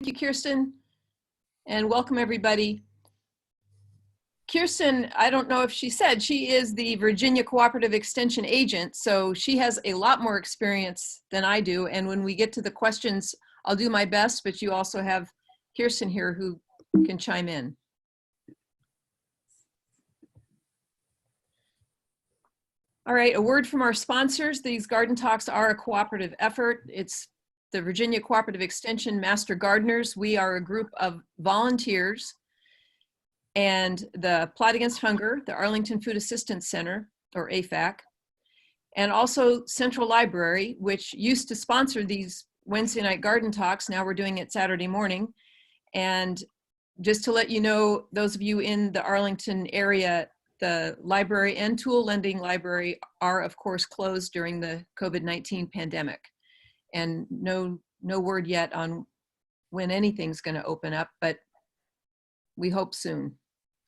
Thank you, Kirsten, and welcome everybody. Kirsten, I don't know if she said, she is the Virginia Cooperative Extension Agent, so she has a lot more experience than I do, and when we get to the questions, I'll do my best, but you also have Kirsten here who can chime in. All right, a word from our sponsors. These garden talks are a cooperative effort. It's the Virginia Cooperative Extension Master Gardeners. We are a group of volunteers, and the Plot Against Hunger, the Arlington Food Assistance Center, or AFAC, and also Central Library, which used to sponsor these Wednesday night garden talks. Now we're doing it Saturday morning. And just to let you know, those of you in the Arlington area, the library and tool lending library are of course closed during the COVID-19 pandemic. And no word yet on when anything's going to open up, but we hope soon.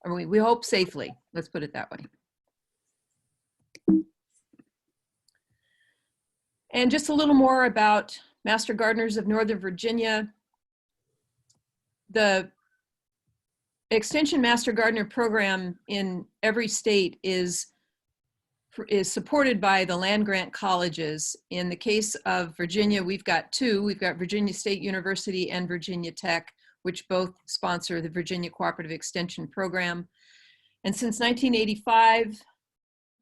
I mean, we hope safely, let's put it that way. And just a little more about Master Gardeners of Northern Virginia. The Extension Master Gardener program in every state is supported by the land-grant colleges. In the case of Virginia, we've got two. We've got Virginia State University and Virginia Tech, which both sponsor the Virginia Cooperative Extension program. And since 1985,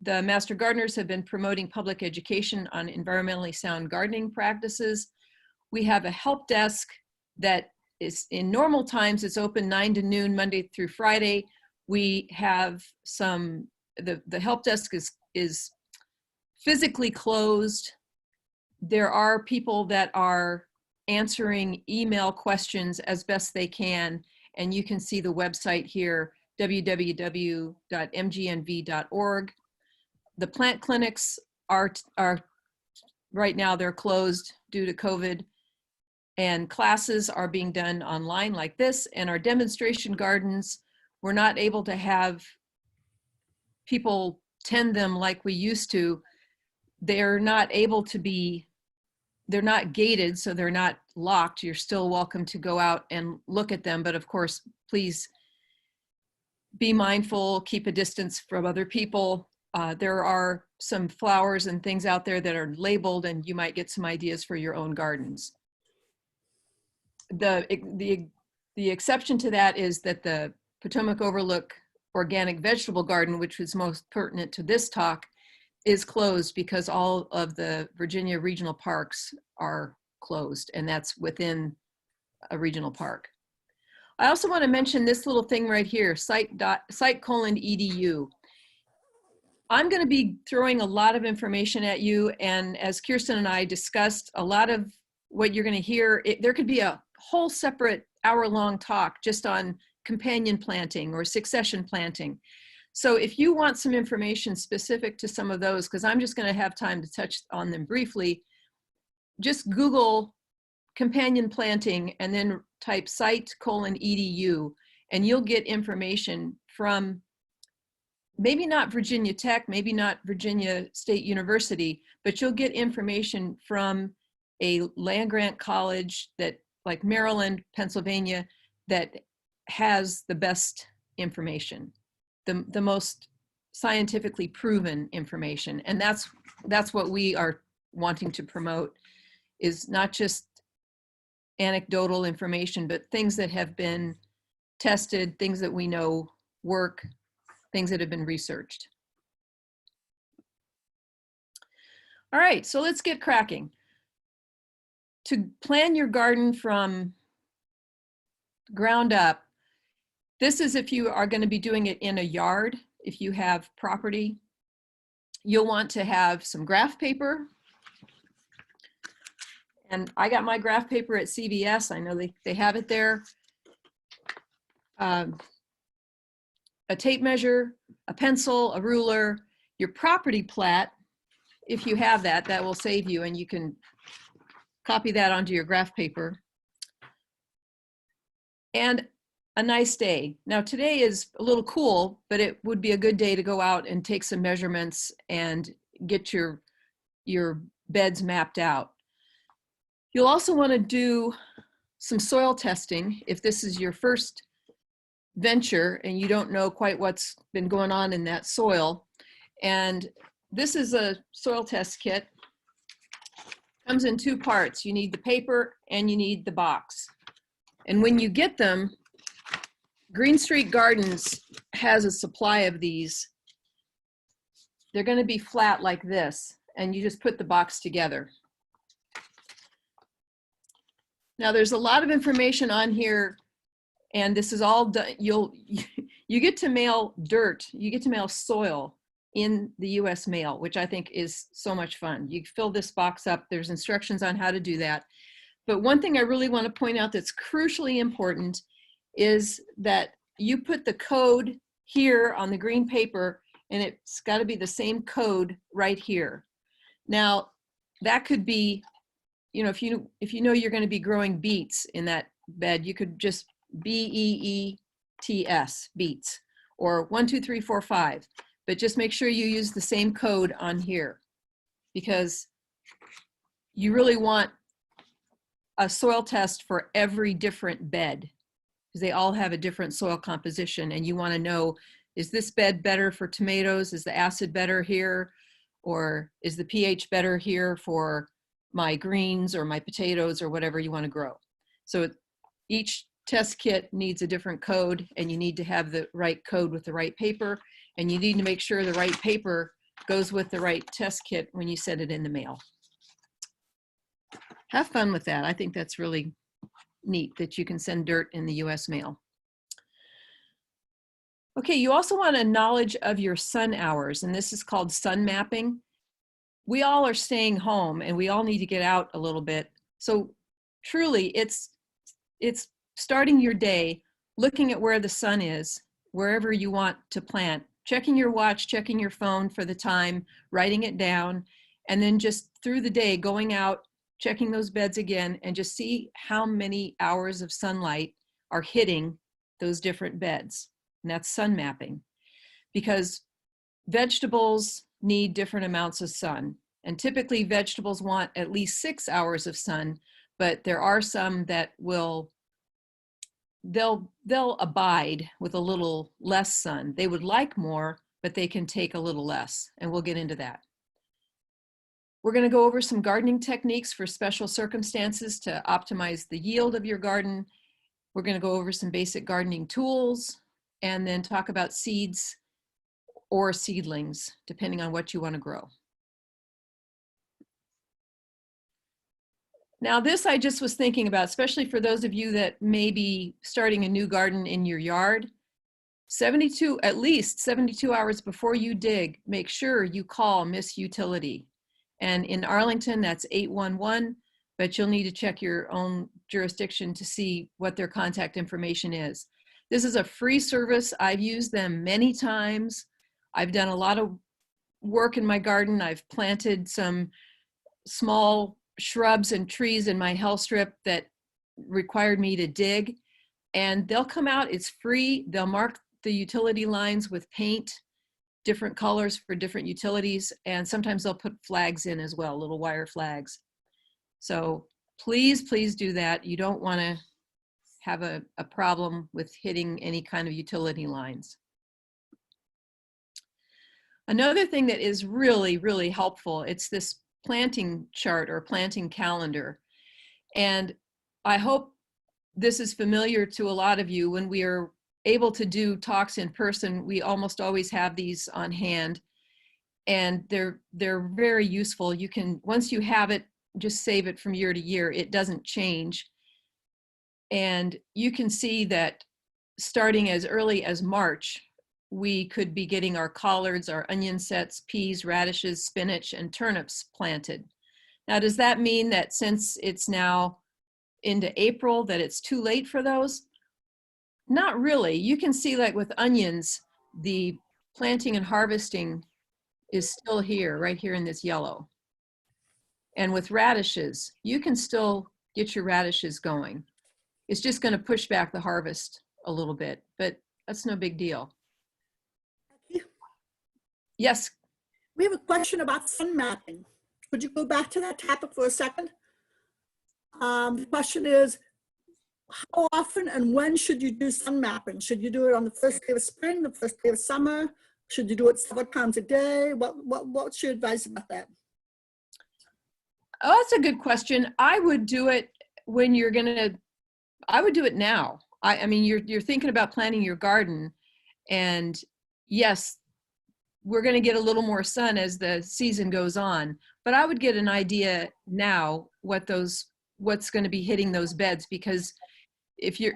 the Master Gardeners have been promoting public education on environmentally sound gardening practices. We have a help desk that is, in normal times, it's open 9 to noon, Monday through Friday. We have some, the help desk is physically closed. There are people that are answering email questions as best they can, and you can see the website here, www.mgnv.org. The plant clinics are right now, they're closed due to COVID, and classes are being done online like this. And our demonstration gardens, we're not able to have people tend them like we used to. They're not able to be, they're not gated, so they're not locked. You're still welcome to go out and look at them, but of course, please be mindful, keep a distance from other people. There are some flowers and things out there that are labeled, and you might get some ideas for your own gardens. The exception to that is that the Potomac Overlook Organic Vegetable Garden, which was most pertinent to this talk, is closed because all of the Virginia regional parks are closed, and that's within a regional park. I also want to mention this little thing right here, site:/edu. I'm going to be throwing a lot of information at you, and as Kirsten and I discussed, a lot of what you're going to hear, there could be a whole separate hour-long talk just on companion planting or succession planting. So if you want some information specific to some of those, because I'm just going to have time to touch on them briefly, just Google companion planting and then type site:/edu, and you'll get information from maybe not Virginia Tech, maybe not Virginia State University, but you'll get information from a land-grant college that, like Maryland, Pennsylvania, that has the best information, the most scientifically proven information. And that's what we are wanting to promote, is not just anecdotal information, but things that have been tested, things that we know work, things that have been researched. All right, so let's get cracking. To plan your garden from ground up, this is if you are going to be doing it in a yard. If you have property, you'll want to have some graph paper. And I got my graph paper at CVS. I know they have it there. A tape measure, a pencil, a ruler, your property plat. If you have that, that will save you, and you can copy that onto your graph paper. And a nice day. Now today is a little cool, but it would be a good day to go out and take some measurements and get your beds mapped out. You'll also want to do some soil testing if this is your first venture and you don't know quite what's been going on in that soil. And this is a soil test kit. Comes in two parts. You need the paper and you need the box. And when you get them, Green Street Gardens has a supply of these. They're going to be flat like this, and you just put the box together. Now there's a lot of information on here, and this is all done. You get to mail dirt, you get to mail soil in the US mail, which I think is so much fun. You fill this box up, there's instructions on how to do that. But one thing I really want to point out that's crucially important is that you put the code here on the green paper, and it's got to be the same code right here. Now, that could be, you know, if you know you're going to be growing beets in that bed, you could just BEETS, beets, or 1, 2, 3, 4, 5. But just make sure you use the same code on here, because you really want a soil test for every different bed, because they all have a different soil composition, and you want to know, is this bed better for tomatoes? Is the acid better here? Or is the pH better here for my greens or my potatoes or whatever you want to grow? So each test kit needs a different code, and you need to have the right code with the right paper, and you need to make sure the right paper goes with the right test kit when you send it in the mail. Have fun with that. I think that's really neat that you can send dirt in the US mail. Okay, you also want a knowledge of your sun hours, and this is called sun mapping. We all are staying home and we all need to get out a little bit. So truly it's starting your day, looking at where the sun is, wherever you want to plant, checking your watch, checking your phone for the time, writing it down, and then just through the day going out, checking those beds again, and just see how many hours of sunlight are hitting those different beds. And that's sun mapping, because vegetables need different amounts of sun. And typically vegetables want at least 6 hours of sun, but there are some that they'll abide with a little less sun. They would like more, but they can take a little less, and we'll get into that. We're going to go over some gardening techniques for special circumstances to optimize the yield of your garden. We're going to go over some basic gardening tools, and then talk about seeds or seedlings, depending on what you want to grow. Now this I just was thinking about, especially for those of you that may be starting a new garden in your yard. At least 72 hours before you dig, make sure you call Miss Utility. And in Arlington, that's 811, but you'll need to check your own jurisdiction to see what their contact information is. This is a free service. I've used them many times. I've done a lot of work in my garden. I've planted some small shrubs and trees in my health strip that required me to dig, and they'll come out. It's free. They'll mark the utility lines with paint, different colors for different utilities, and sometimes they'll put flags in as well, little wire flags. So please, please do that. You don't want to have a problem with hitting any kind of utility lines. Another thing that is really, really helpful, it's this planting chart or planting calendar. And I hope this is familiar to a lot of you. When we are able to do talks in person, we almost always have these on hand, and they're very useful. You can, once you have it, just save it from year to year. It doesn't change. And you can see that starting as early as March, we could be getting our collards, our onion sets, peas, radishes, spinach, and turnips planted. Now, does that mean that since it's now into April that it's too late for those? Not really. You can see, like with onions, the planting and harvesting is still here, right here in this yellow. And with radishes, you can still get your radishes going. It's just going to push back the harvest a little bit, but that's no big deal. Yes. We have a question about sun mapping. Could you go back to that topic for a second? The question is, how often and when should you do sun mapping? Should you do it on the first day of spring, the first day of summer? Should you do it several times a day? What's your advice about that? Oh, that's a good question. I would do it when you're gonna, I would do it now. I mean, you're thinking about planting your garden, and yes, we're gonna get a little more sun as the season goes on, but I would get an idea now what's gonna be hitting those beds, because if you're,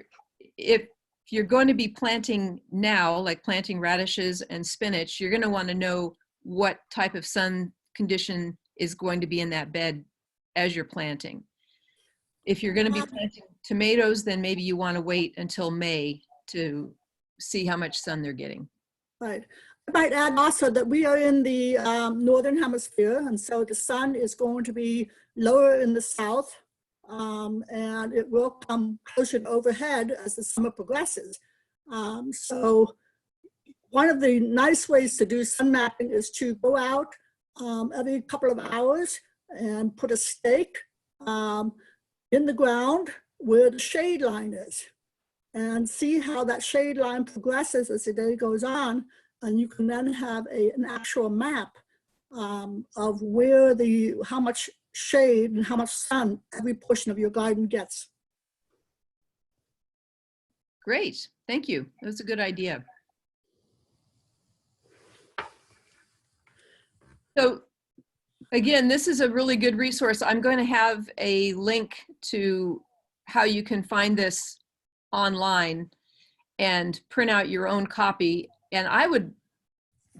if you're going to be planting now, like planting radishes and spinach, you're gonna wanna know what type of sun condition is going to be in that bed as you're planting. If you're going to be planting tomatoes, then maybe you want to wait until May to see how much sun they're getting. Right. I might add also that we are in the northern hemisphere, and so the sun is going to be lower in the south, and it will come closer to overhead as the summer progresses. So one of the nice ways to do sun mapping is to go out every couple of hours and put a stake in the ground where the shade line is, and see how that shade line progresses as the day goes on. And you can then have an actual map of where how much shade and how much sun every portion of your garden gets. Great, thank you. That's a good idea. So again, this is a really good resource. I'm going to have a link to how you can find this online and print out your own copy. And I would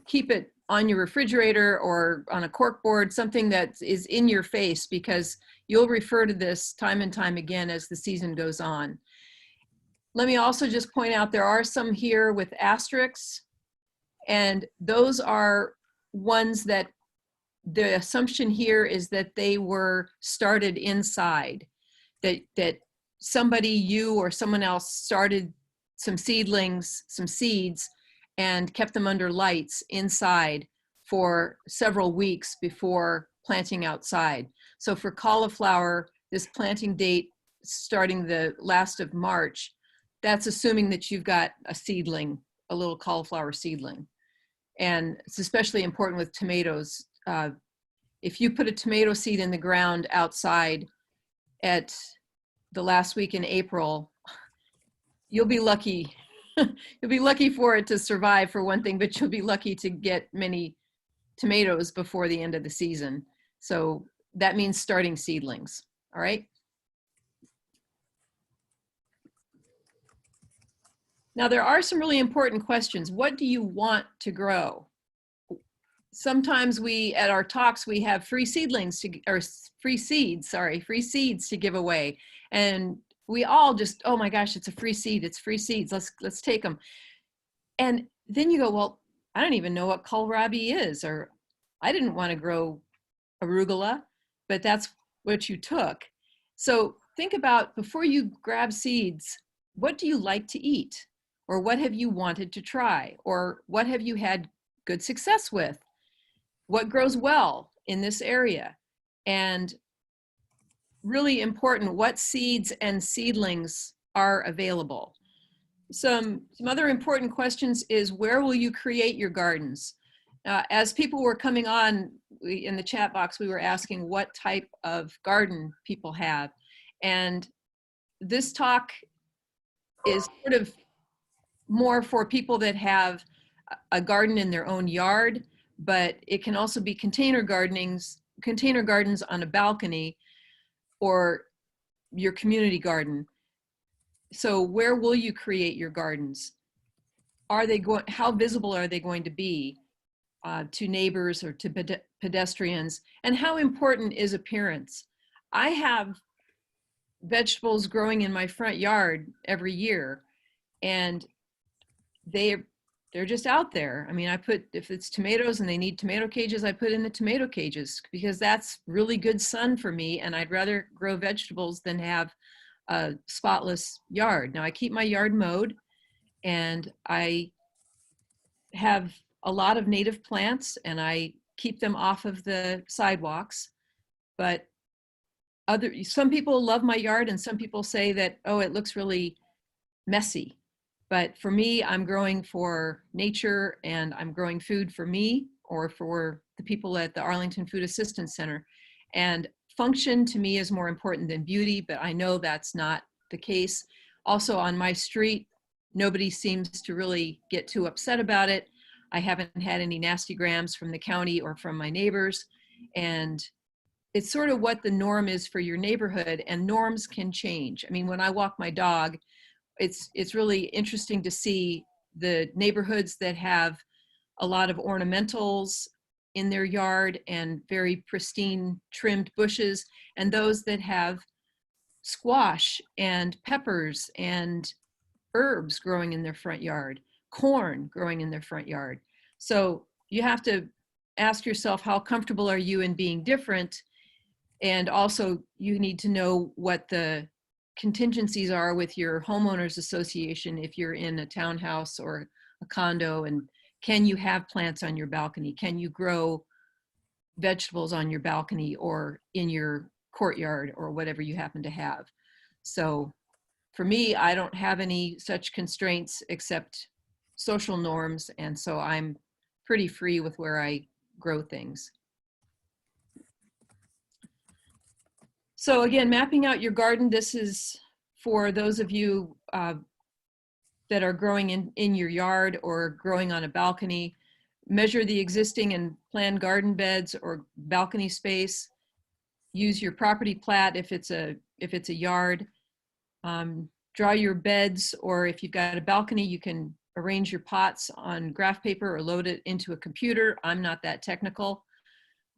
keep it on your refrigerator or on a cork board, something that is in your face, because you'll refer to this time and time again as the season goes on. Let me also just point out, there are some here with asterisks, and those are ones that the assumption here is that they were started inside, that somebody, you or someone else, started some seedlings, some seeds, and kept them under lights inside for several weeks before planting outside. So for cauliflower, this planting date starting the last of March, that's assuming that you've got a seedling, a little cauliflower seedling. And it's especially important with tomatoes. If you put a tomato seed in the ground outside at the last week in April, you'll be lucky. You'll be lucky for it to survive, for one thing, but you'll be lucky to get many tomatoes before the end of the season. So that means starting seedlings, all right? Now there are some really important questions. What do you want to grow? Sometimes at our talks, we have free seedlings or free seeds to give away. And we all just, oh my gosh, it's a free seed, it's free seeds, let's take them. And then you go, well, I don't even know what kohlrabi is, or I didn't want to grow arugula, but that's what you took. So think about, before you grab seeds, what do you like to eat? Or what have you wanted to try? Or what have you had good success with? What grows well in this area? And really important, what seeds and seedlings are available? Some other important questions is, where will you create your gardens? As people were coming on in the chat box, we were asking what type of garden people have. And this talk is sort of more for people that have a garden in their own yard, but it can also be container gardens on a balcony, or your community garden. So where will you create your gardens? How visible are they going to be to neighbors or to pedestrians? And how important is appearance? I have vegetables growing in my front yard every year, and they're just out there. I mean, if it's tomatoes and they need tomato cages, I put in the tomato cages, because that's really good sun for me, and I'd rather grow vegetables than have a spotless yard. Now I keep my yard mowed, and I have a lot of native plants, and I keep them off of the sidewalks, but some people love my yard and some people say that, oh, it looks really messy. But for me, I'm growing for nature and I'm growing food for me or for the people at the Arlington Food Assistance Center. And function to me is more important than beauty, but I know that's not the case. Also on my street, nobody seems to really get too upset about it. I haven't had any nasty grams from the county or from my neighbors. And it's sort of what the norm is for your neighborhood, and norms can change. I mean, when I walk my dog, it's really interesting to see the neighborhoods that have a lot of ornamentals in their yard and very pristine trimmed bushes, and those that have squash and peppers and herbs growing in their front yard, corn growing in their front yard. So you have to ask yourself, how comfortable are you in being different? And also you need to know what the contingencies are with your homeowners association if you're in a townhouse or a condo, and can you have plants on your balcony? Can you grow vegetables on your balcony or in your courtyard or whatever you happen to have? So for me, I don't have any such constraints except social norms, and so I'm pretty free with where I grow things. So again, mapping out your garden, this is for those of you that are growing in your yard or growing on a balcony. Measure the existing and planned garden beds or balcony space. Use your property plat if it's a yard. Draw your beds, or if you've got a balcony, you can arrange your pots on graph paper or load it into a computer. I'm not that technical.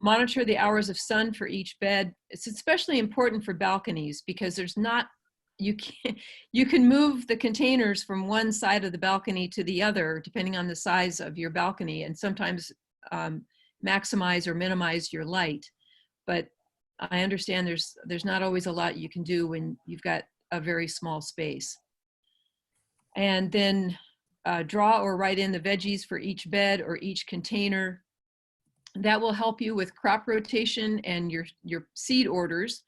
Monitor the hours of sun for each bed. It's especially important for balconies because there's not, you can move the containers from one side of the balcony to the other depending on the size of your balcony, and sometimes maximize or minimize your light. But I understand there's not always a lot you can do when you've got a very small space. And then draw or write in the veggies for each bed or each container. That will help you with crop rotation and your seed orders.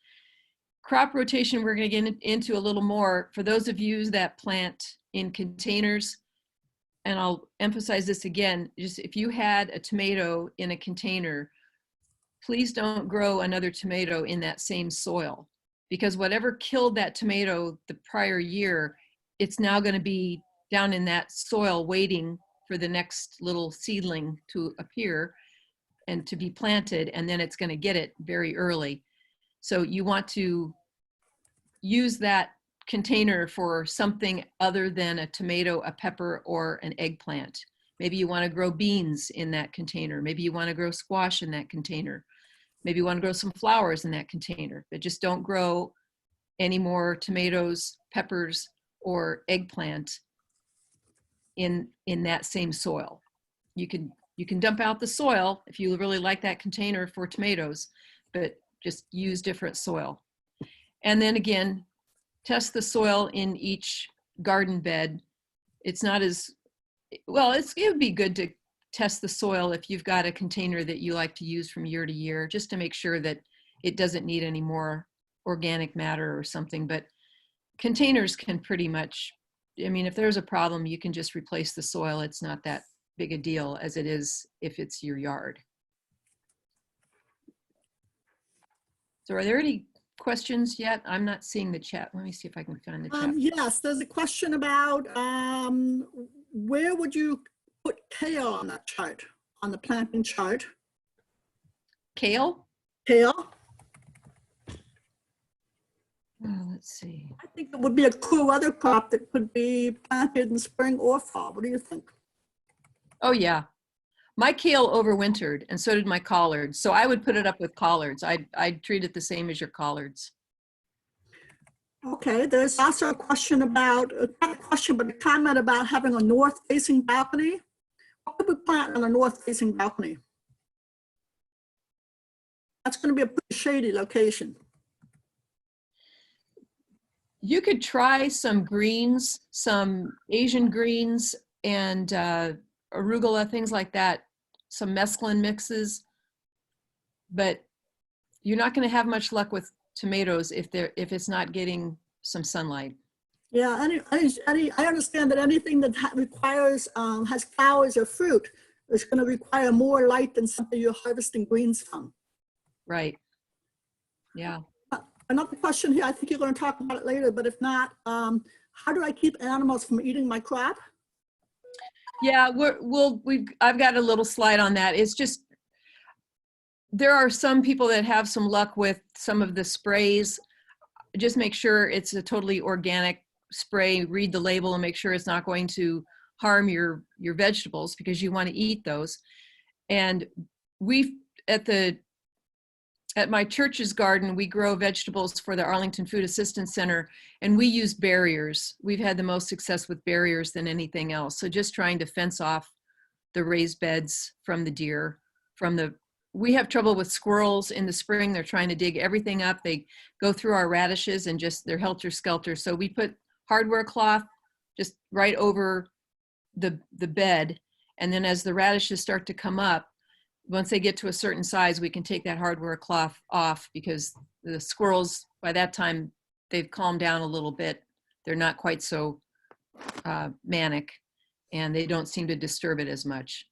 Crop rotation, we're going to get into a little more for those of you that plant in containers. And I'll emphasize this again, just if you had a tomato in a container, please don't grow another tomato in that same soil, because whatever killed that tomato the prior year, it's now going to be down in that soil waiting for the next little seedling to appear and to be planted, and then it's going to get it very early. So you want to use that container for something other than a tomato, a pepper, or an eggplant. Maybe you want to grow beans in that container. Maybe you want to grow squash in that container. Maybe you want to grow some flowers in that container, but just don't grow any more tomatoes, peppers, or eggplant in that same soil. You can dump out the soil if you really like that container for tomatoes, but just use different soil. And then again, test the soil in each garden bed. It's not as, well, it would be good to test the soil if you've got a container that you like to use from year to year, just to make sure that it doesn't need any more organic matter or something. But containers can pretty much, I mean, if there's a problem, you can just replace the soil. It's not that big a deal as it is if it's your yard. So are there any questions yet? I'm not seeing the chat. Let me see if I can find the chat. Yes, there's a question about where would you put kale on that chart, on the planting chart? Kale? Kale? Oh, let's see. I think it would be a cool other crop that could be planted in spring or fall. What do you think? Oh yeah. My kale overwintered, and so did my collards. So I would put it up with collards. I'd treat it the same as your collards. Okay, there's also a question about, not a question, but a comment about having a north-facing balcony. What could we plant on a north-facing balcony? That's going to be a pretty shady location. You could try some greens, some Asian greens, and arugula, things like that, some mesclun mixes, but you're not going to have much luck with tomatoes if it's not getting some sunlight. Yeah, I understand that anything that requires, has flowers or fruit is going to require more light than something you're harvesting greens from. Right. Yeah. Another question here, I think you're going to talk about it later, but if not, how do I keep animals from eating my crop? Yeah, I've got a little slide on that. It's just, there are some people that have some luck with some of the sprays. Just make sure it's a totally organic spray, read the label and make sure it's not going to harm your vegetables because you want to eat those. And at my church's garden, we grow vegetables for the Arlington Food Assistance Center, and we use barriers. We've had the most success with barriers than anything else. So just trying to fence off the raised beds from the deer, we have trouble with squirrels in the spring. They're trying to dig everything up. They go through our radishes and they're helter-skelter. So we put hardware cloth just right over the bed. And then as the radishes start to come up, once they get to a certain size, we can take that hardware cloth off because the squirrels, by that time, they've calmed down a little bit. They're not quite so manic, and they don't seem to disturb it as much.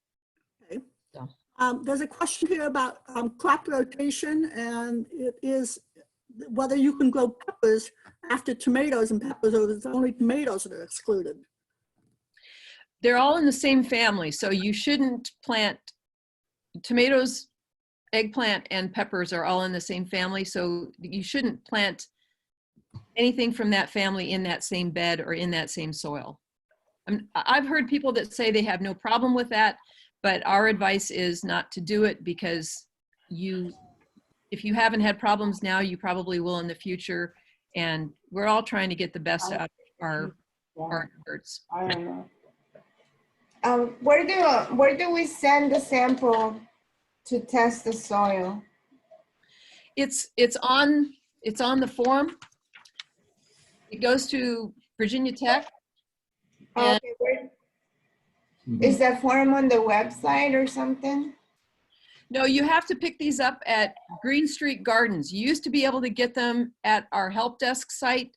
Okay. So. There's a question here about crop rotation, and it is whether you can grow peppers after tomatoes and peppers, or it's only tomatoes that are excluded. They're all in the same family, so you shouldn't plant tomatoes, eggplant, and peppers are all in the same family, so you shouldn't plant anything from that family in that same bed or in that same soil. I've heard people that say they have no problem with that, but our advice is not to do it because if you haven't had problems now, you probably will in the future, and we're all trying to get the best out of our efforts. I don't know. Where do we send the sample to test the soil? It's on the form. It goes to Virginia Tech. Okay, is that form on the website or something? No, you have to pick these up at Green Street Gardens. You used to be able to get them at our help desk site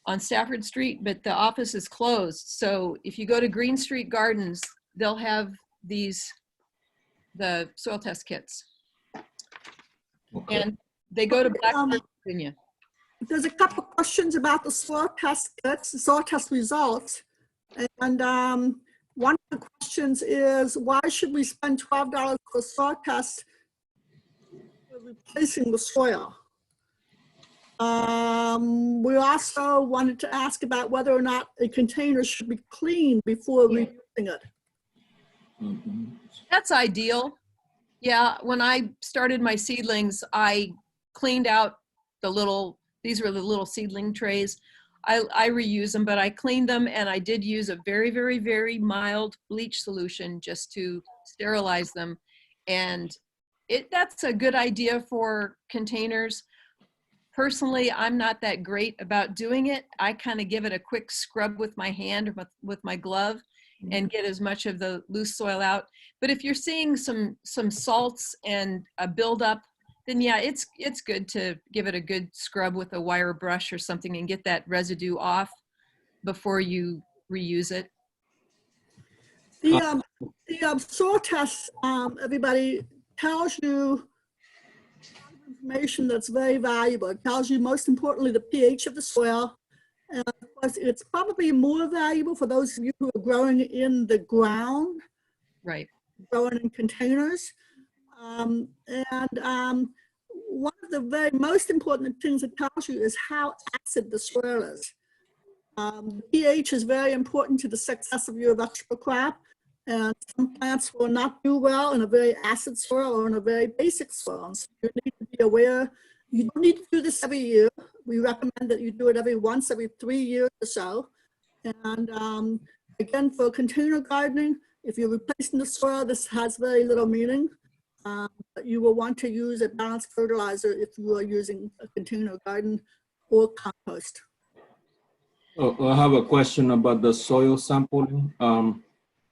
on Stafford Street, but the office is closed. So if you go to Green Street Gardens, they'll have the soil test kits. Okay. And they go to Blacksburg, Virginia. There's a couple of questions about the soil test kits, the soil test results. And one of the questions is, why should we spend $12 for a soil test for replacing the soil? We also wanted to ask about whether or not a container should be cleaned before reusing it. That's ideal. Yeah, when I started my seedlings, I cleaned out these were the little seedling trays. I reuse them, but I cleaned them, and I did use a very, very, very mild bleach solution just to sterilize them. And that's a good idea for containers. Personally, I'm not that great about doing it. I kind of give it a quick scrub with my hand or with my glove and get as much of the loose soil out. But if you're seeing some salts and a buildup, then yeah, it's good to give it a good scrub with a wire brush or something and get that residue off before you reuse it. The soil test, everybody, tells you information that's very valuable. It tells you, most importantly, the pH of the soil. And of course, it's probably more valuable for those of you who are growing in the ground, right? Growing in containers. One of the very most important things it tells you is how acid the soil is. pH is very important to the success of your vegetable crop. And some plants will not do well in a very acid soil or in a very basic soil. And so you need to be aware. You don't need to do this every year. We recommend that you do it every 3 years or so. And again, for container gardening, if you're replacing the soil, this has very little meaning. But you will want to use a balanced fertilizer if you are using a container garden or compost. I have a question about the soil sampling.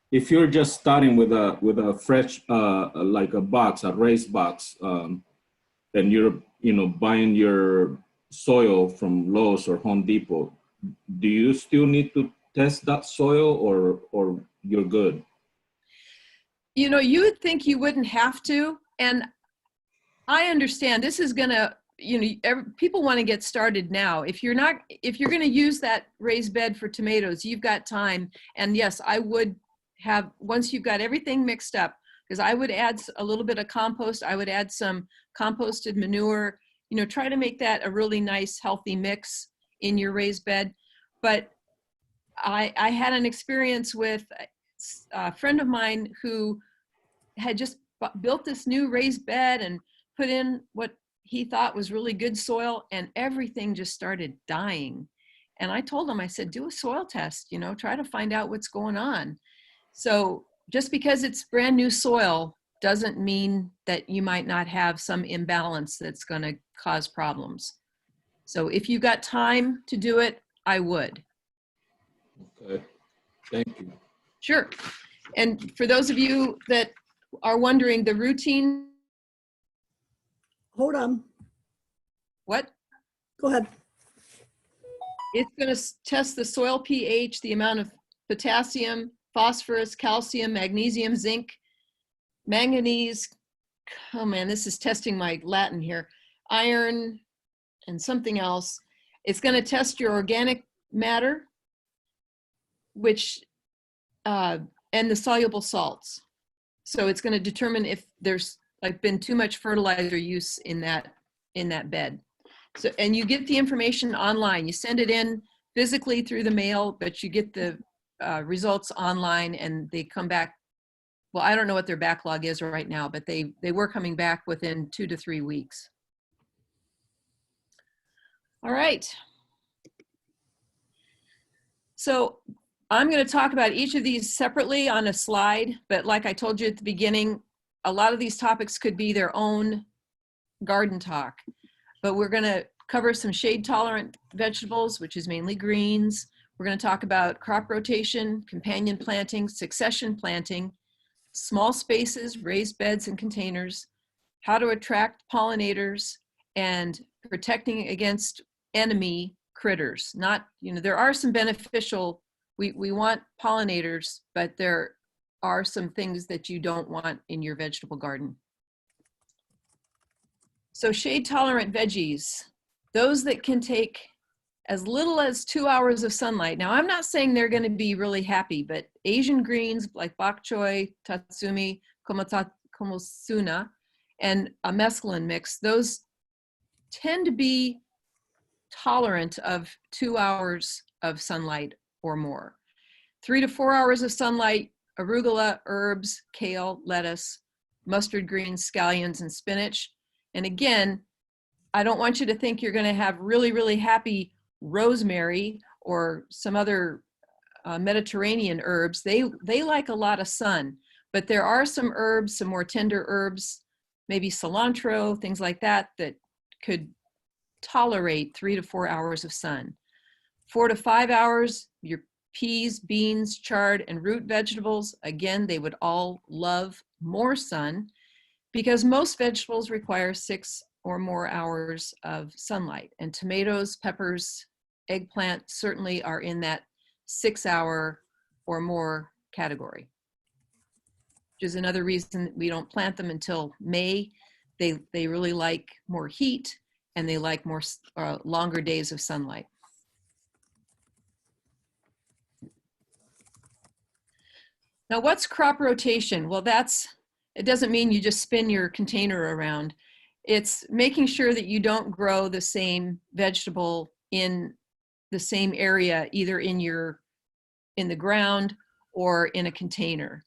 If you're just starting with a fresh, like a box, a raised box, then you're buying your soil from Lowe's or Home Depot, do you still need to test that soil, or you're good? You would think you wouldn't have to. And I understand this is going to, people want to get started now. If you're going to use that raised bed for tomatoes, you've got time. And yes, I would have, once you've got everything mixed up, because I would add a little bit of compost. I would add some composted manure, try to make that a really nice, healthy mix in your raised bed. But I had an experience with a friend of mine who had just built this new raised bed and put in what he thought was really good soil, and everything just started dying. And I told him, I said, do a soil test, try to find out what's going on. So just because it's brand new soil doesn't mean that you might not have some imbalance that's going to cause problems. So if you got time to do it, I would. Okay, thank you. Sure. And for those of you that are wondering, the routine. Hold on, What? go ahead. It's going to test the soil pH, the amount of potassium, phosphorus, calcium, magnesium, zinc, manganese. Oh man, this is testing my Latin here. Iron and something else. It's going to test your organic matter, which, and the soluble salts. So it's going to determine if there's been too much fertilizer use in that bed. So, and you get the information online. You send it in physically through the mail, but you get the results online, and they come back. Well, I don't know what their backlog is right now, but they were coming back within 2 to 3 weeks. All right. So I'm going to talk about each of these separately on a slide, but like I told you at the beginning, a lot of these topics could be their own garden talk. But we're going to cover some shade-tolerant vegetables, which is mainly greens. We're going to talk about crop rotation, companion planting, succession planting, small spaces, raised beds and containers, how to attract pollinators, and protecting against enemy critters. Not, there are some beneficial, we want pollinators, but there are some things that you don't want in your vegetable garden. So shade-tolerant veggies, those that can take as little as 2 hours of sunlight. Now, I'm not saying they're going to be really happy, but Asian greens like bok choy, tatsumi, komosuna, and a mesclun mix, those tend to be tolerant of 2 hours of sunlight or more. 3 to 4 hours of sunlight, arugula, herbs, kale, lettuce, mustard greens, scallions, and spinach. And again, I don't want you to think you're going to have really, really happy rosemary or some other Mediterranean herbs. They like a lot of sun, but there are some herbs, some more tender herbs, maybe cilantro, things like that, that could tolerate 3 to 4 hours of sun. 4 to 5 hours, your peas, beans, chard, and root vegetables, again, they would all love more sun, because most vegetables require 6 or more hours of sunlight. And tomatoes, peppers, eggplant certainly are in that 6 hour or more category, which is another reason we don't plant them until May. They really like more heat, and they like more longer days of sunlight. Now, what's crop rotation? Well, it doesn't mean you just spin your container around. It's making sure that you don't grow the same vegetable in the same area, either in the ground or in a container.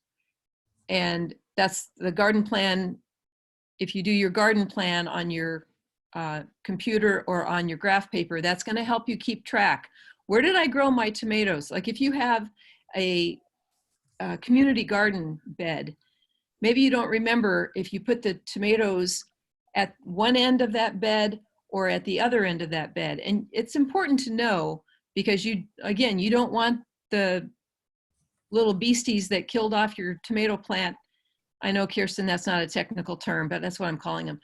And that's the garden plan. If you do your garden plan on your computer or on your graph paper, that's going to help you keep track. Where did I grow my tomatoes? Like if you have a community garden bed, maybe you don't remember if you put the tomatoes at one end of that bed or at the other end of that bed. And it's important to know, because you don't want the little beasties that killed off your tomato plant. I know, Kirsten, that's not a technical term, but that's what I'm calling them.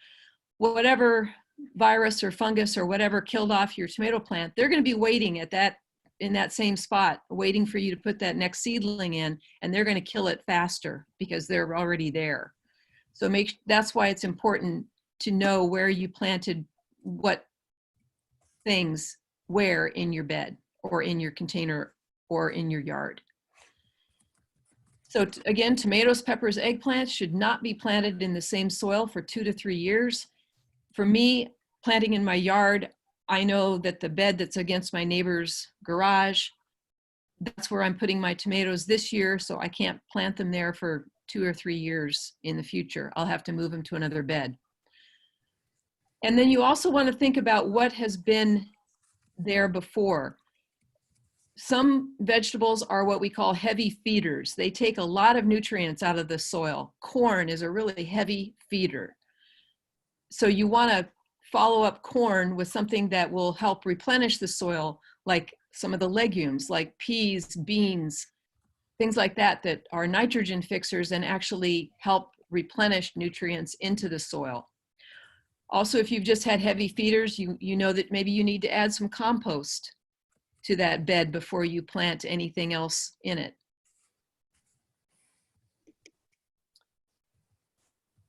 Whatever virus or fungus or whatever killed off your tomato plant, they're going to be waiting in that same spot, waiting for you to put that next seedling in, and they're going to kill it faster because they're already there. So that's why it's important to know where you planted what things where in your bed or in your container or in your yard. So again, tomatoes, peppers, eggplants should not be planted in the same soil for 2 to 3 years. For me, planting in my yard, I know that the bed that's against my neighbor's garage, that's where I'm putting my tomatoes this year, so I can't plant them there for 2 or 3 years in the future. I'll have to move them to another bed. And then you also want to think about what has been there before. Some vegetables are what we call heavy feeders. They take a lot of nutrients out of the soil. Corn is a really heavy feeder. So you want to follow up corn with something that will help replenish the soil, like some of the legumes, like peas, beans, things like that, that are nitrogen fixers and actually help replenish nutrients into the soil. Also, if you've just had heavy feeders, you know that maybe you need to add some compost to that bed before you plant anything else in it.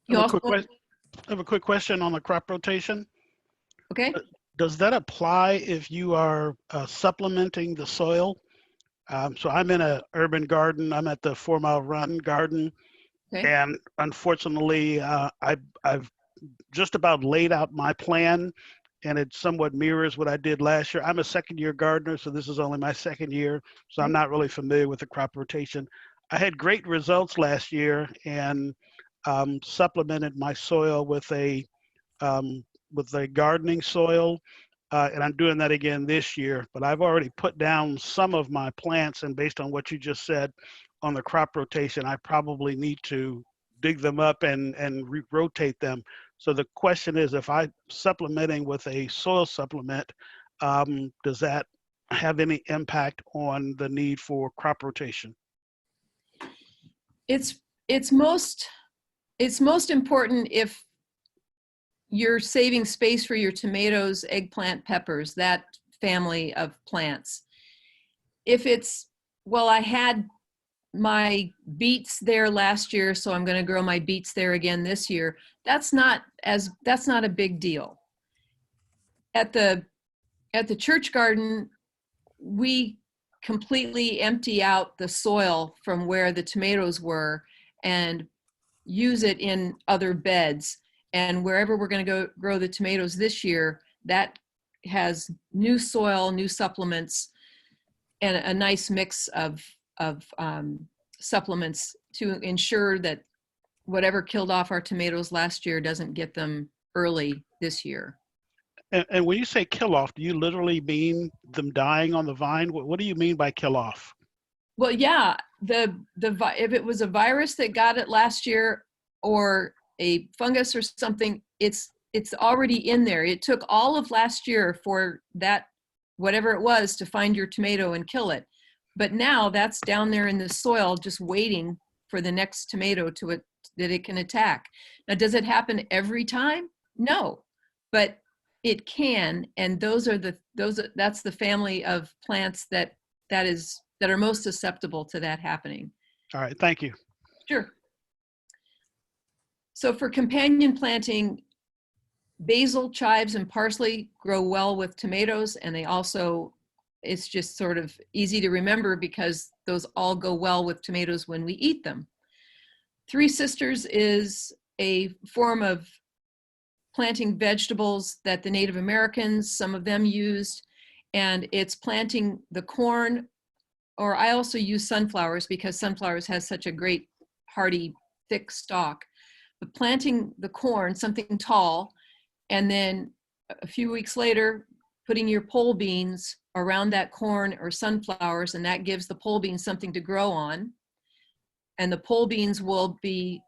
I have a quick question on the crop rotation. Okay. Does that apply if you are supplementing the soil? So I'm in an urban garden. I'm at the 4 Mile Run garden. Okay. And unfortunately, I've just about laid out my plan, and it somewhat mirrors what I did last year. I'm a second-year gardener, so this is only my second year, so I'm not really familiar with the crop rotation. I had great results last year and supplemented my soil with a gardening soil, and I'm doing that again this year. But I've already put down some of my plants, and based on what you just said on the crop rotation, I probably need to dig them up and rotate them. So the question is, if I'm supplementing with a soil supplement, does that have any impact on the need for crop rotation? It's most important if you're saving space for your tomatoes, eggplant, peppers, that family of plants. If it's, well, I had my beets there last year, so I'm going to grow my beets there again this year, that's not a big deal. At the church garden, we completely empty out the soil from where the tomatoes were and use it in other beds. And wherever we're going to go grow the tomatoes this year, that has new soil, new supplements, and a nice mix of supplements to ensure that whatever killed off our tomatoes last year doesn't get them early this year. And when you say kill off, do you literally mean them dying on the vine? What do you mean by kill off? Well, yeah, if it was a virus that got it last year or a fungus or something, it's already in there. It took all of last year for that, whatever it was, to find your tomato and kill it. But now that's down there in the soil, just waiting for the next tomato that it can attack. Now, does it happen every time? No, but it can, and that's the family of plants that are most susceptible to that happening. All right, thank you. Sure. So for companion planting, basil, chives, and parsley grow well with tomatoes, and it's just sort of easy to remember because those all go well with tomatoes when we eat them. Three Sisters is a form of planting vegetables that the Native Americans, some of them used, and it's planting the corn, or I also use sunflowers because sunflowers has such a great hardy, thick stalk. But planting the corn, something tall, and then a few weeks later, putting your pole beans around that corn or sunflowers, and that gives the pole beans something to grow on. And the pole beans will be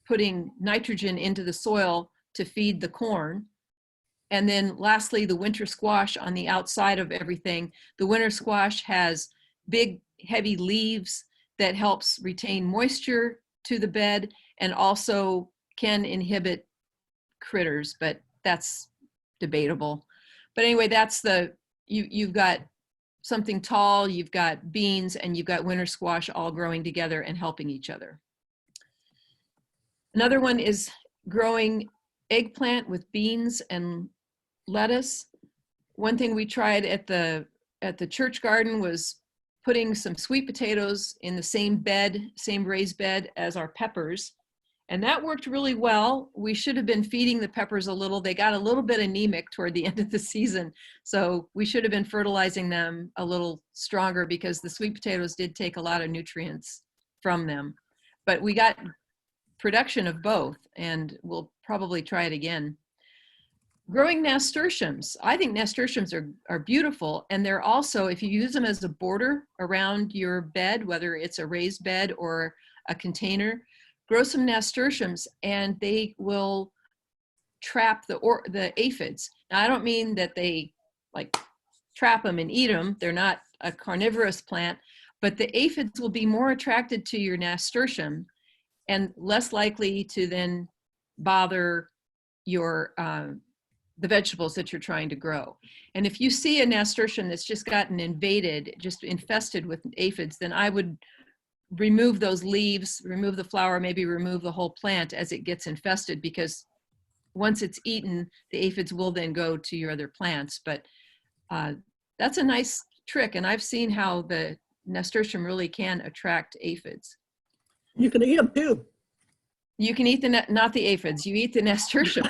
putting nitrogen into the soil to feed the corn. And then lastly, the winter squash on the outside of everything. The winter squash has big, heavy leaves that helps retain moisture to the bed and also can inhibit critters, but that's debatable. But anyway, that's you've got something tall, you've got beans, and you've got winter squash all growing together and helping each other. Another one is growing eggplant with beans and lettuce. One thing we tried at the church garden was putting some sweet potatoes in the same raised bed as our peppers. And that worked really well. We should have been feeding the peppers a little. They got a little bit anemic toward the end of the season. So we should have been fertilizing them a little stronger because the sweet potatoes did take a lot of nutrients from them. But we got production of both, and we'll probably try it again. Growing nasturtiums. I think nasturtiums are beautiful, and they're also, if you use them as a border around your bed, whether it's a raised bed or a container, grow some nasturtiums and they will trap the aphids. Now, I don't mean that they like trap them and eat them. They're not a carnivorous plant, but the aphids will be more attracted to your nasturtium and less likely to then bother your the vegetables that you're trying to grow. And if you see a nasturtium that's just gotten invaded, just infested with aphids, then I would remove those leaves, remove the flower, maybe remove the whole plant as it gets infested, because once it's eaten, the aphids will then go to your other plants. But that's a nice trick, and I've seen how the nasturtium really can attract aphids. You can eat them too. You can eat not the aphids, you eat the nasturtium.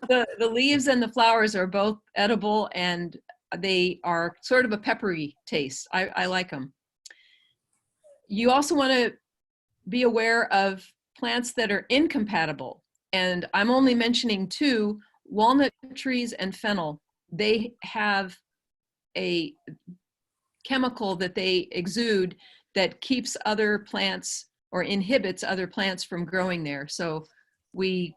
The leaves and the flowers are both edible, and they are sort of a peppery taste. I like them. You also want to be aware of plants that are incompatible. And I'm only mentioning two: walnut trees and fennel. They have a chemical that they exude that keeps other plants or inhibits other plants from growing there. So we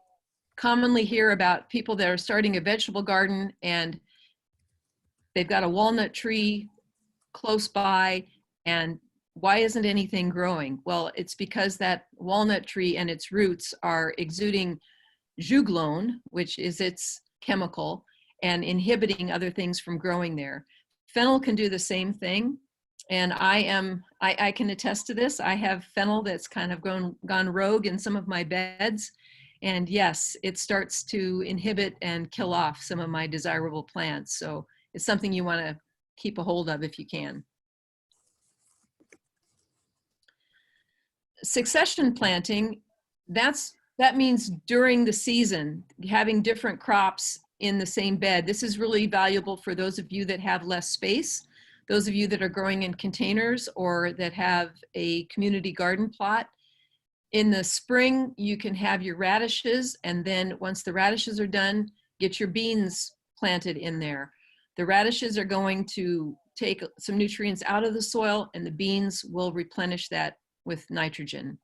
commonly hear about people that are starting a vegetable garden and they've got a walnut tree close by, and why isn't anything growing? Well, it's because that walnut tree and its roots are exuding juglone, which is its chemical, and inhibiting other things from growing there. Fennel can do the same thing. And I can attest to this. I have fennel that's kind of gone rogue in some of my beds. And yes, it starts to inhibit and kill off some of my desirable plants. So it's something you want to keep a hold of if you can. Succession planting, that means during the season, having different crops in the same bed. This is really valuable for those of you that have less space, those of you that are growing in containers or that have a community garden plot. In the spring, you can have your radishes, and then once the radishes are done, get your beans planted in there. The radishes are going to take some nutrients out of the soil, and the beans will replenish that with nitrogen.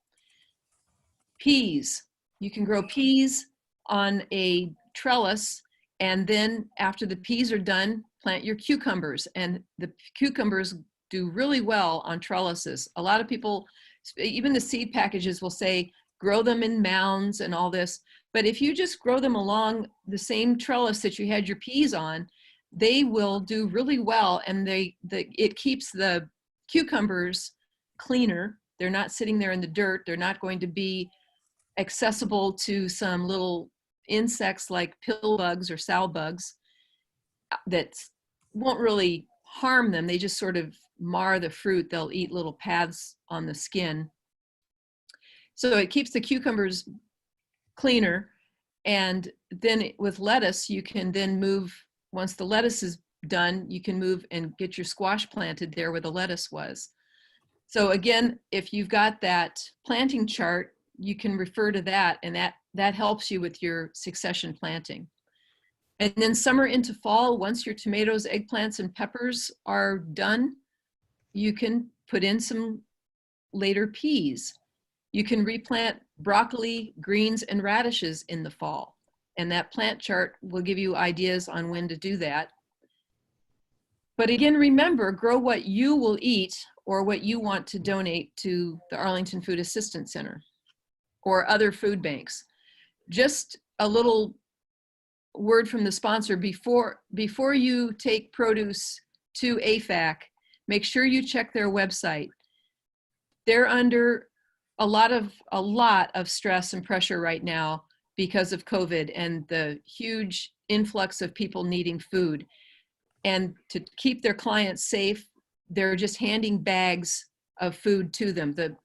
Peas. You can grow peas on a trellis, and then after the peas are done, plant your cucumbers. And the cucumbers do really well on trellises. A lot of people, even the seed packages, will say grow them in mounds and all this. But if you just grow them along the same trellis that you had your peas on, they will do really well, and it keeps the cucumbers cleaner. They're not sitting there in the dirt. They're not going to be accessible to some little insects like pill bugs or sow bugs that won't really harm them. They just sort of mar the fruit. They'll eat little paths on the skin. So it keeps the cucumbers cleaner. And then with lettuce, you can then move, once the lettuce is done, you can move and get your squash planted there where the lettuce was. So again, if you've got that planting chart, you can refer to that, and that helps you with your succession planting. And then summer into fall, once your tomatoes, eggplants, and peppers are done, you can put in some later peas. You can replant broccoli, greens, and radishes in the fall. And that plant chart will give you ideas on when to do that. But again, remember, grow what you will eat or what you want to donate to the Arlington Food Assistance Center or other food banks. Just a little word from the sponsor, before you take produce to AFAC, make sure you check their website. They're under a lot of stress and pressure right now because of COVID and the huge influx of people needing food. And to keep their clients safe, they're just handing bags of food to them. The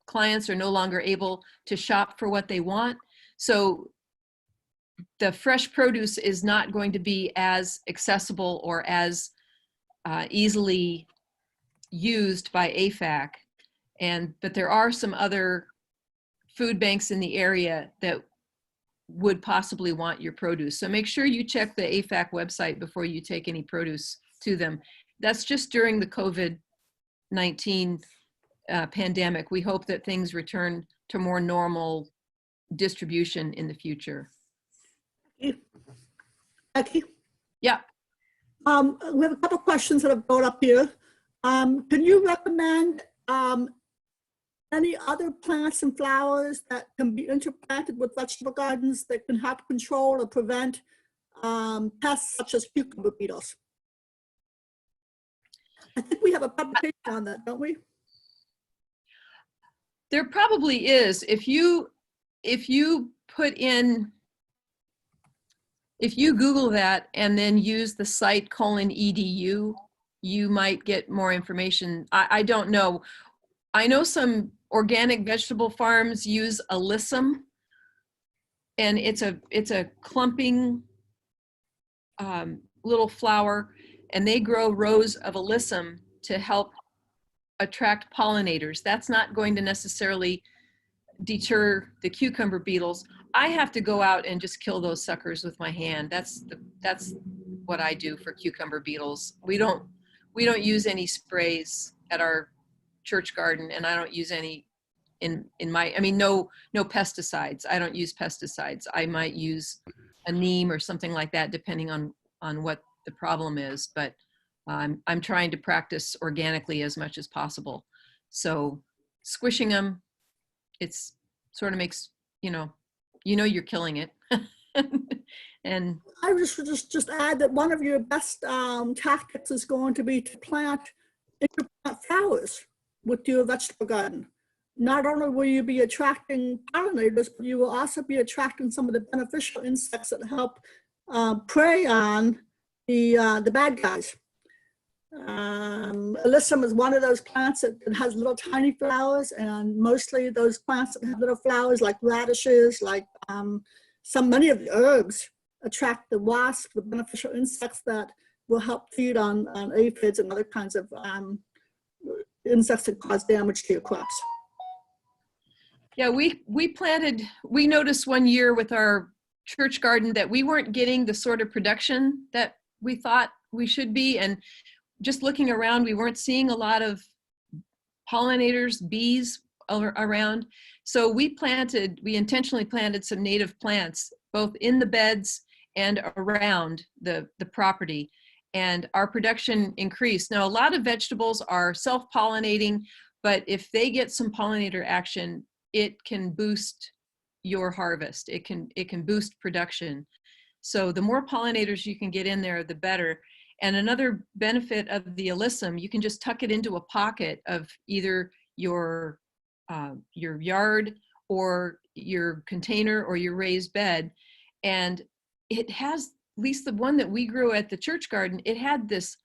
clients are no longer able to shop for what they want. So the fresh produce is not going to be as accessible or as easily used by AFAC. But there are some other food banks in the area that would possibly want your produce. So make sure you check the AFAC website before you take any produce to them. That's just during the COVID-19 pandemic. We hope that things return to more normal distribution in the future. Becky? Yeah. We have a couple questions that have brought up here. Can you recommend any other plants and flowers that can be interplanted with vegetable gardens that can help control or prevent pests such as cucumber beetles? I think we have a publication on that, don't we? There probably is. If you Google that and then use the site :edu, you might get more information. I don't know. I know some organic vegetable farms use alyssum, and it's a clumping little flower, and they grow rows of alyssum to help attract pollinators. That's not going to necessarily deter the cucumber beetles. I have to go out and just kill those suckers with my hand. That's what I do for cucumber beetles. We don't use any sprays at our church garden, and I don't use any in my, I mean, no pesticides. I don't use pesticides. I might use a neem or something like that, depending on what the problem is, but I'm trying to practice organically as much as possible. So squishing them, it's sort of makes, you're killing it. And I would just add that one of your best tactics is going to be to interplant flowers with your vegetable garden. Not only will you be attracting pollinators, but you will also be attracting some of the beneficial insects that help prey on the bad guys. Alyssum is one of those plants that has little tiny flowers, and mostly those plants that have little flowers like radishes, like many of the herbs attract the wasps, the beneficial insects that will help feed on aphids and other kinds of insects that cause damage to your crops. yeah, we noticed one year with our church garden that we weren't getting the sort of production that we thought we should be. And just looking around, we weren't seeing a lot of pollinators, bees around. So we intentionally planted some native plants, both in the beds and around the property. And our production increased. Now, a lot of vegetables are self-pollinating, but if they get some pollinator action, it can boost your harvest. It can boost production. So the more pollinators you can get in there, the better. And another benefit of the alyssum, you can just tuck it into a pocket of either your yard or your container or your raised bed. And it has, at least the one that we grew at the church garden, it had this,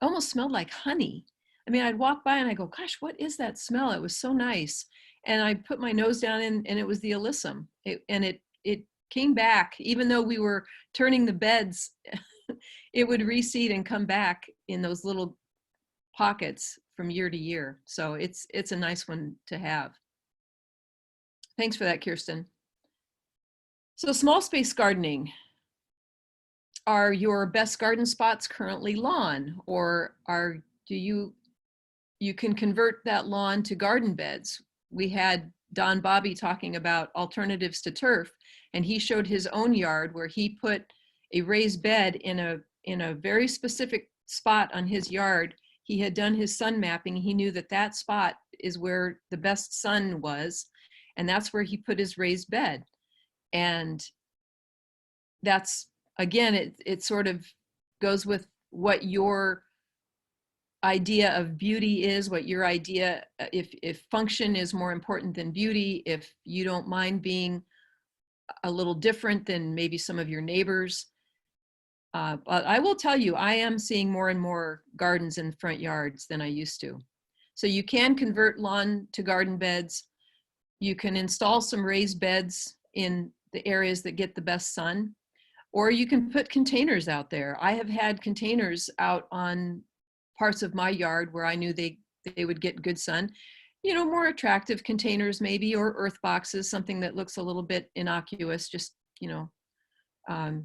almost smelled like honey. I mean, I'd walk by and I go, gosh, what is that smell? It was so nice. And I put my nose down in, and it was the alyssum. It came back, even though we were turning the beds, it would reseed and come back in those little pockets from year to year. So it's a nice one to have. Thanks for that, Kirsten. So small space gardening. Are your best garden spots currently lawn, or you can convert that lawn to garden beds? We had Don Bobby talking about alternatives to turf, and he showed his own yard where he put a raised bed in a very specific spot on his yard. He had done his sun mapping. He knew that spot is where the best sun was, and that's where he put his raised bed. And that's, again, it sort of goes with what your idea of beauty is, what your idea, if function is more important than beauty, if you don't mind being a little different than maybe some of your neighbors. But I will tell you, I am seeing more and more gardens in front yards than I used to. So you can convert lawn to garden beds. You can install some raised beds in the areas that get the best sun, or you can put containers out there. I have had containers out on parts of my yard where I knew they would get good sun. You know, more attractive containers maybe, or earth boxes, something that looks a little bit innocuous, just, you know,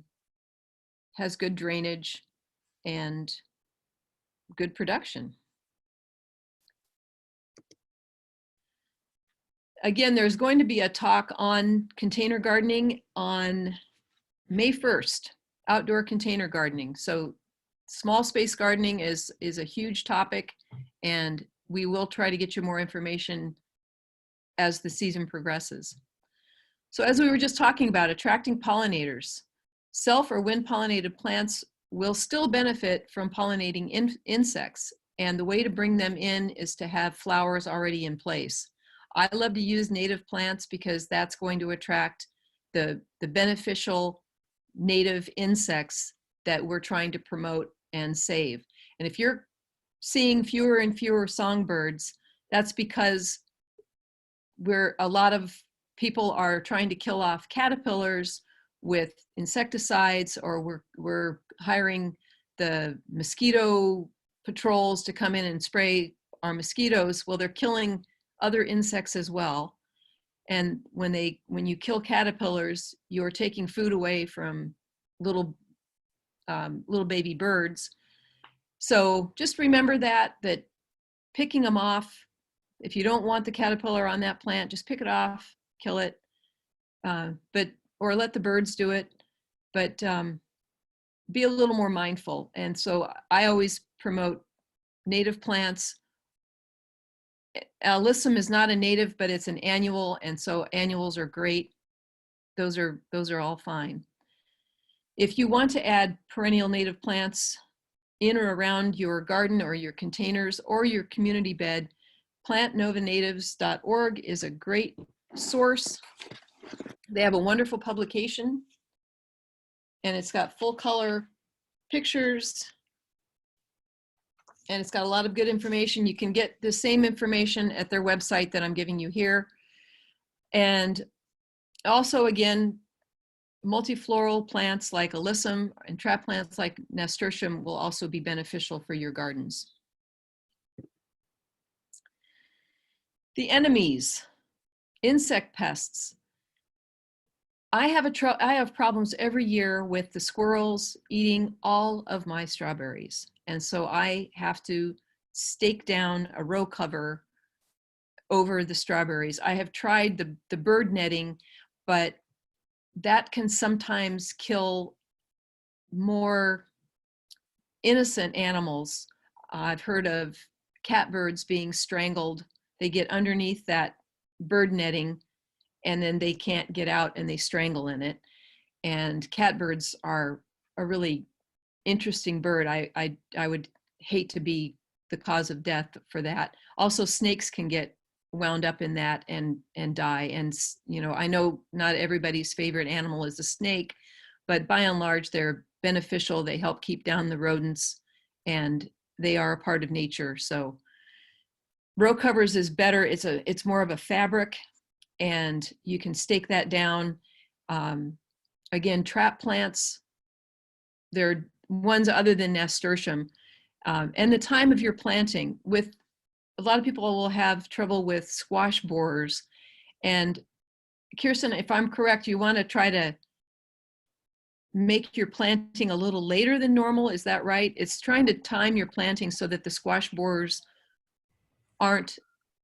has good drainage and good production. Again, there's going to be a talk on container gardening on May 1st, outdoor container gardening. So small space gardening is a huge topic, and we will try to get you more information as the season progresses. So as we were just talking about, attracting pollinators, self or wind pollinated plants will still benefit from pollinating insects. And the way to bring them in is to have flowers already in place. I love to use native plants because that's going to attract the beneficial native insects that we're trying to promote and save. And if you're seeing fewer and fewer songbirds, that's because a lot of people are trying to kill off caterpillars with insecticides, or we're hiring the mosquito patrols to come in and spray our mosquitoes. Well, they're killing other insects as well. And when you kill caterpillars, you're taking food away from little baby birds. So just remember that picking them off, if you don't want the caterpillar on that plant, just pick it off, kill it, or let the birds do it, but be a little more mindful. And so I always promote native plants. Alyssum is not a native, but it's an annual, and so annuals are great. Those are all fine. If you want to add perennial native plants in or around your garden or your containers or your community bed, plantnovanatives.org is a great source. They have a wonderful publication, and it's got full color pictures, and it's got a lot of good information. You can get the same information at their website that I'm giving you here. And also, again, multifloral plants like alyssum and trap plants like nasturtium will also be beneficial for your gardens. The enemies, insect pests. I have problems every year with the squirrels eating all of my strawberries. And so I have to stake down a row cover over the strawberries. I have tried the bird netting, but that can sometimes kill more innocent animals. I've heard of catbirds being strangled. They get underneath that bird netting and then they can't get out and they strangle in it. And catbirds are a really interesting bird. I would hate to be the cause of death for that. Also, snakes can get wound up in that and die. And, you know, I know not everybody's favorite animal is a snake, but by and large, they're beneficial. They help keep down the rodents and they are a part of nature. So row covers is better. It's more of a fabric and you can stake that down. Again, trap plants, they're ones other than nasturtium. And the time of your planting. With a lot of people will have trouble with squash borers. And Kirsten, if I'm correct, you want to try to make your planting a little later than normal. Is that right? It's trying to time your planting so that the squash borers aren't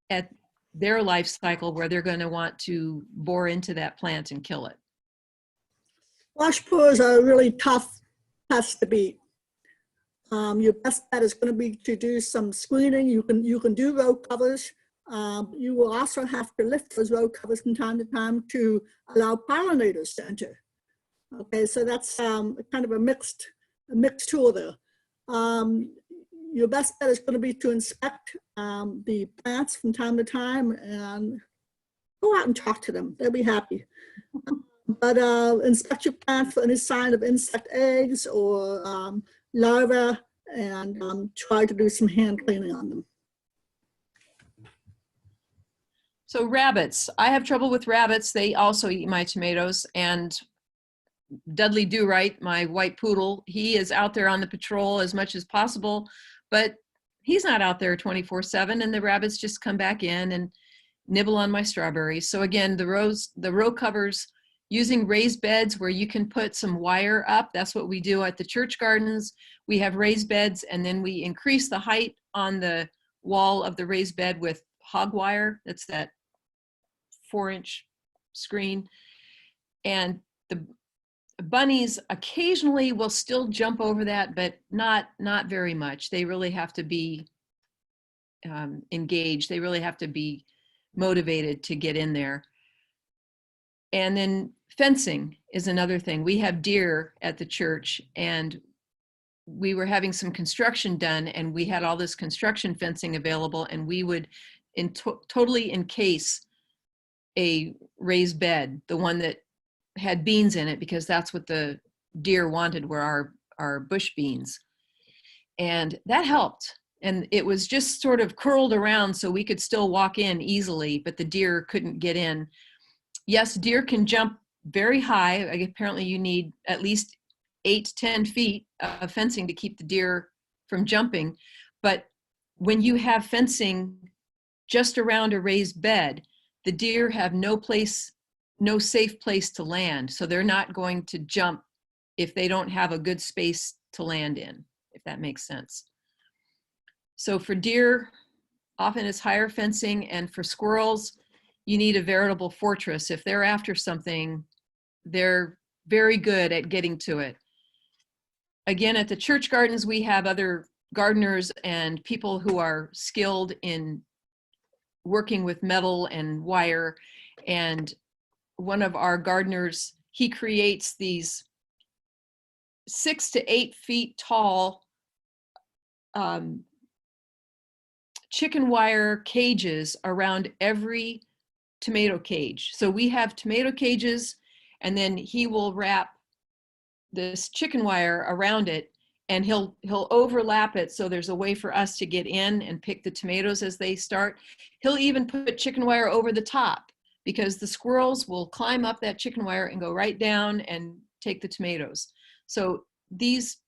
at their life cycle where they're going to want to bore into that plant and kill it. Squash borers are a really tough pest to beat. Your best bet is going to be to do some screening. You can do row covers. You will also have to lift those row covers from time to time to allow pollinators to enter. Okay, so that's kind of a mixed tool there. Your best bet is going to be to inspect the plants from time to time and go out and talk to them. They'll be happy. But inspect your plant for any sign of insect eggs or larvae, and try to do some hand cleaning on them. So rabbits, I have trouble with rabbits. They also eat my tomatoes, and Dudley Do-Right, my white poodle, he is out there on the patrol as much as possible, but he's not out there 24/7, and the rabbits just come back in and nibble on my strawberries. So again, the row covers, using raised beds where you can put some wire up. That's what we do at the church gardens. We have raised beds, and then we increase the height on the wall of the raised bed with hog wire. That's that 4-inch screen. And the bunnies occasionally will still jump over that, but not very much. They really have to be engaged. They really have to be motivated to get in there. And then fencing is another thing. We have deer at the church, and we were having some construction done, and we had all this construction fencing available, and we would totally encase a raised bed, the one that had beans in it, because that's what the deer wanted, were our bush beans. And that helped. And it was just sort of curled around so we could still walk in easily, but the deer couldn't get in. Yes, deer can jump very high. Apparently you need at least 8 to 10 feet of fencing to keep the deer from jumping. But when you have fencing just around a raised bed, the deer have no safe place to land. So they're not going to jump if they don't have a good space to land in, if that makes sense. So for deer, often it's higher fencing, and for squirrels, you need a veritable fortress. If they're after something, they're very good at getting to it. Again, at the church gardens, we have other gardeners and people who are skilled in working with metal and wire. And one of our gardeners, he creates these 6 to 8 feet tall chicken wire cages around every tomato cage. So we have tomato cages, and then he will wrap this chicken wire around it, and he'll overlap it so there's a way for us to get in and pick the tomatoes as they start. He'll even put chicken wire over the top, because the squirrels will climb up that chicken wire and go right down and take the tomatoes. So these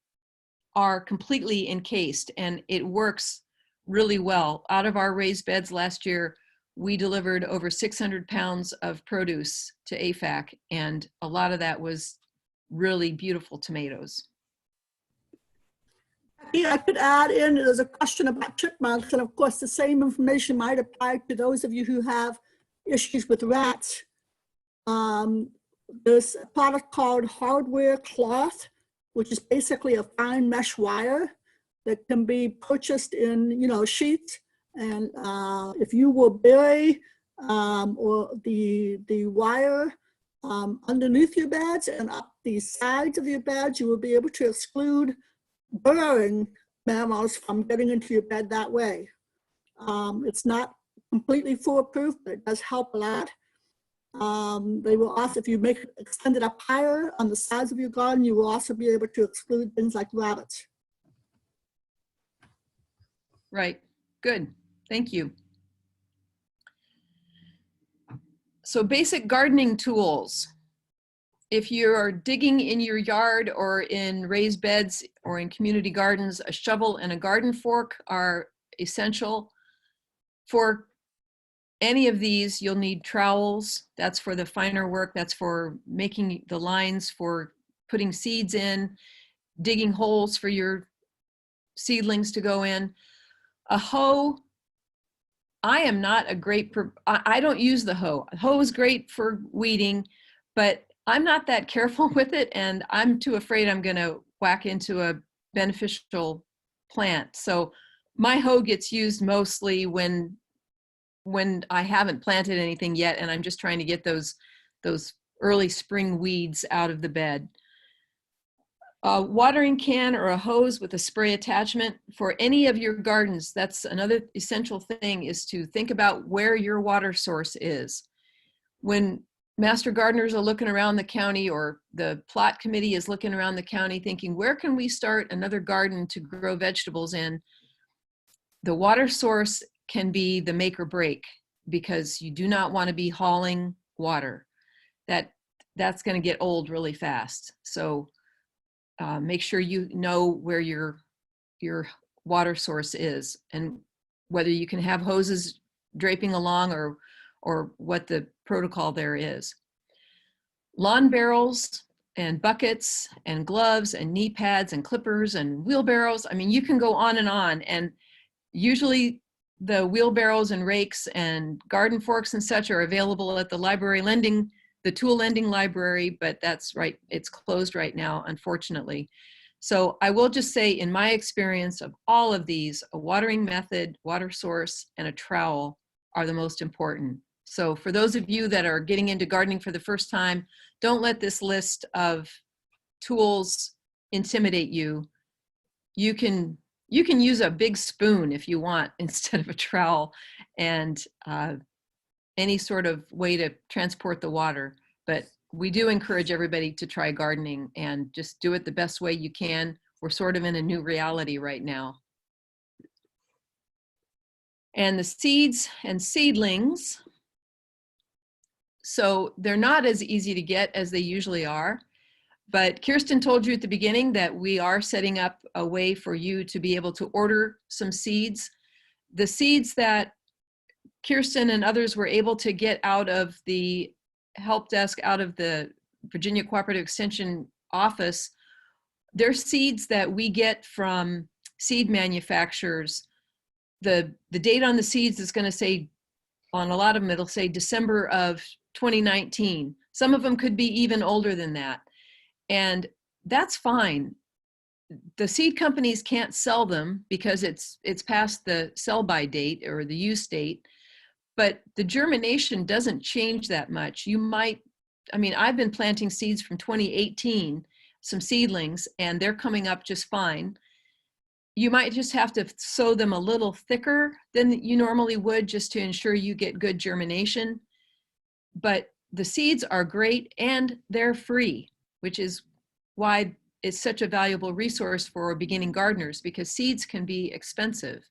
are completely encased, and it works really well. Out of our raised beds last year, we delivered over 600 pounds of produce to AFAC, and a lot of that was really beautiful tomatoes. Yeah, I could add in, there's a question about chipmunks, and of course the same information might apply to those of you who have issues with rats. There's a product called hardware cloth, which is basically a fine mesh wire that can be purchased in, sheets. And if you will bury or the wire underneath your beds and up the sides of your beds, you will be able to exclude burrowing mammals from getting into your bed that way. It's not completely foolproof, but it does help a lot. They will also, if you extend it up higher on the sides of your garden, you will also be able to exclude things like rabbits. Right, good, thank you. So basic gardening tools. If you're digging in your yard or in raised beds or in community gardens, a shovel and a garden fork are essential. For any of these, you'll need trowels. That's for the finer work. That's for making the lines, for putting seeds in, digging holes for your seedlings to go in. A hoe, I am not a great, I don't use the hoe. A hoe is great for weeding, but I'm not that careful with it, and I'm too afraid I'm gonna whack into a beneficial plant. So my hoe gets used mostly when I haven't planted anything yet, and I'm just trying to get those early spring weeds out of the bed. A watering can or a hose with a spray attachment for any of your gardens. That's another essential thing, is to think about where your water source is. When master gardeners are looking around the county, or the plot committee is looking around the county thinking, where can we start another garden to grow vegetables in? The water source can be the make or break, because you do not want to be hauling water. That's going to get old really fast. So make sure you know where your water source is, and whether you can have hoses draping along, or what the protocol there is. Lawn barrels and buckets and gloves and knee pads and clippers and wheelbarrows. I mean, you can go on, and usually the wheelbarrows and rakes and garden forks and such are available at the library lending, the tool lending library, but that's right, it's closed right now, unfortunately. So I will just say, in my experience of all of these, a watering method, water source, and a trowel are the most important. So for those of you that are getting into gardening for the first time, don't let this list of tools intimidate you. You can use a big spoon if you want instead of a trowel, and any sort of way to transport the water. But we do encourage everybody to try gardening, and just do it the best way you can. We're sort of in a new reality right now. And the seeds and seedlings, so they're not as easy to get as they usually are. But Kirsten told you at the beginning that we are setting up a way for you to be able to order some seeds. The seeds that Kirsten and others were able to get out of the help desk, out of the Virginia Cooperative Extension office, they're seeds that we get from seed manufacturers. The date on the seeds is going to say, on a lot of them, it'll say December of 2019. Some of them could be even older than that. And that's fine. The seed companies can't sell them because it's past the sell-by date or the use date, but the germination doesn't change that much. You might, I mean, I've been planting seeds from 2018, some seedlings, and they're coming up just fine. You might just have to sow them a little thicker than you normally would, just to ensure you get good germination. But the seeds are great, and they're free, which is why it's such a valuable resource for beginning gardeners, because seeds can be expensive.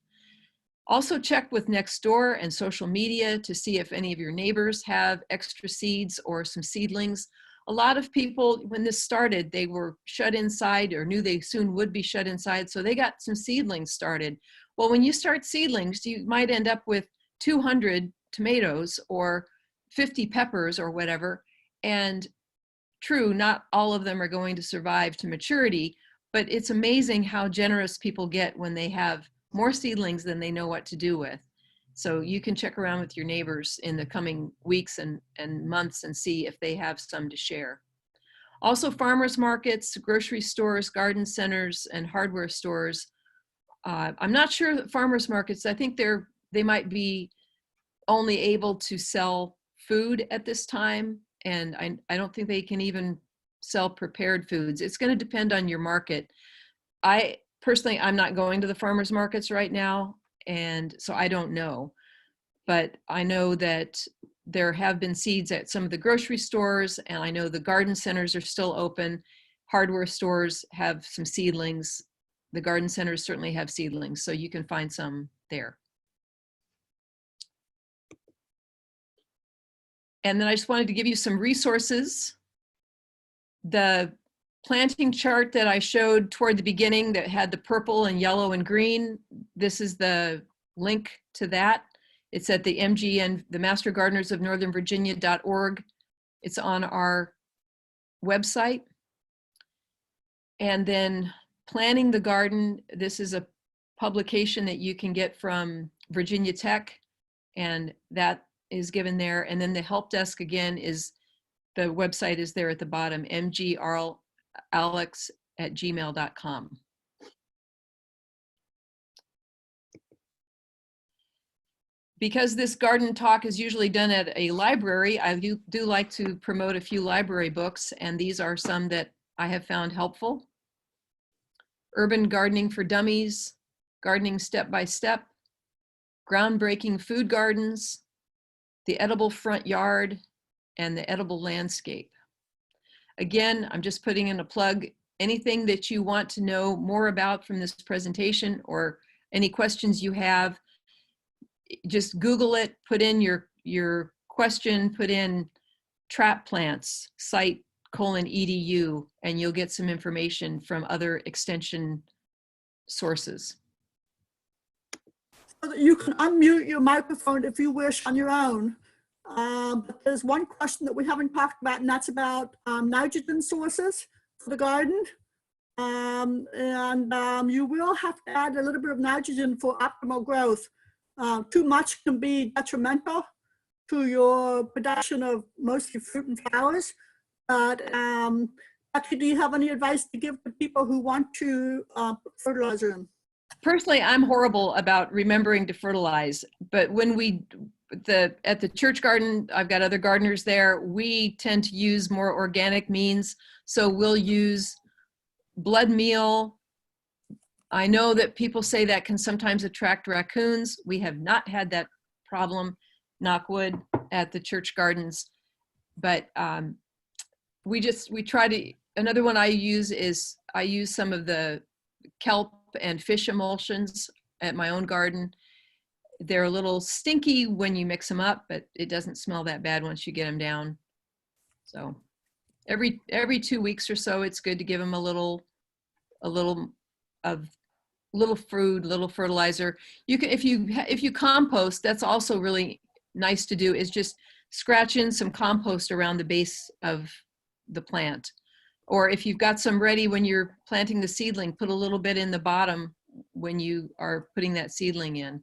Also check with Nextdoor and social media to see if any of your neighbors have extra seeds or some seedlings. A lot of people, when this started, they were shut inside, or knew they soon would be shut inside, so they got some seedlings started. Well, when you start seedlings, you might end up with 200 tomatoes or 50 peppers or whatever. And true, not all of them are going to survive to maturity, but it's amazing how generous people get when they have more seedlings than they know what to do with. So you can check around with your neighbors in the coming weeks and months and see if they have some to share. Also, farmers markets, grocery stores, garden centers, and hardware stores. I'm not sure that farmers markets, I think they might be only able to sell food at this time. And I don't think they can even sell prepared foods. It's going to depend on your market. Personally, I'm not going to the farmers markets right now, and so I don't know. But I know that there have been seeds at some of the grocery stores, and I know the garden centers are still open. Hardware stores have some seedlings. The garden centers certainly have seedlings, so you can find some there. And then I just wanted to give you some resources. The planting chart that I showed toward the beginning that had the purple and yellow and green, this is the link to that. It's at the MGN, the Master Gardeners of Northern Virginia.org. It's on our website. And then Planning the Garden, this is a publication that you can get from Virginia Tech, and that is given there. And then the help desk again is, the website is there at the bottom, mgralex@gmail.com. because this garden talk is usually done at a library, I do like to promote a few library books, and these are some that I have found helpful. Urban Gardening for Dummies, Gardening Step by Step, Groundbreaking Food Gardens, The Edible Front Yard, and The Edible Landscape. Again, I'm just putting in a plug. Anything that you want to know more about from this presentation or any questions you have, just Google it, put in your question, put in trap plants, site:/edu, and you'll get some information from other extension sources. So that you can unmute your microphone if you wish on your own. But there's one question that we haven't talked about, and that's about nitrogen sources for the garden. You will have to add a little bit of nitrogen for optimal growth. Too much can be detrimental to your production of mostly fruit and flowers. But Becky, do you have any advice to give to people who want to put fertilizer in? Personally, I'm horrible about remembering to fertilize, but when at the church garden, I've got other gardeners there, we tend to use more organic means. So we'll use blood meal. I know that people say that can sometimes attract raccoons. We have not had that problem, knock wood, at the church gardens, but we try to, another one I use is I use some of the kelp and fish emulsions at my own garden. They're a little stinky when you mix them up, but it doesn't smell that bad once you get them down. So every 2 weeks or so, it's good to give them a little food, little fertilizer. You can, if you compost, that's also really nice to do, is just scratch in some compost around the base of the plant. Or if you've got some ready when you're planting the seedling, put a little bit in the bottom when you are putting that seedling in.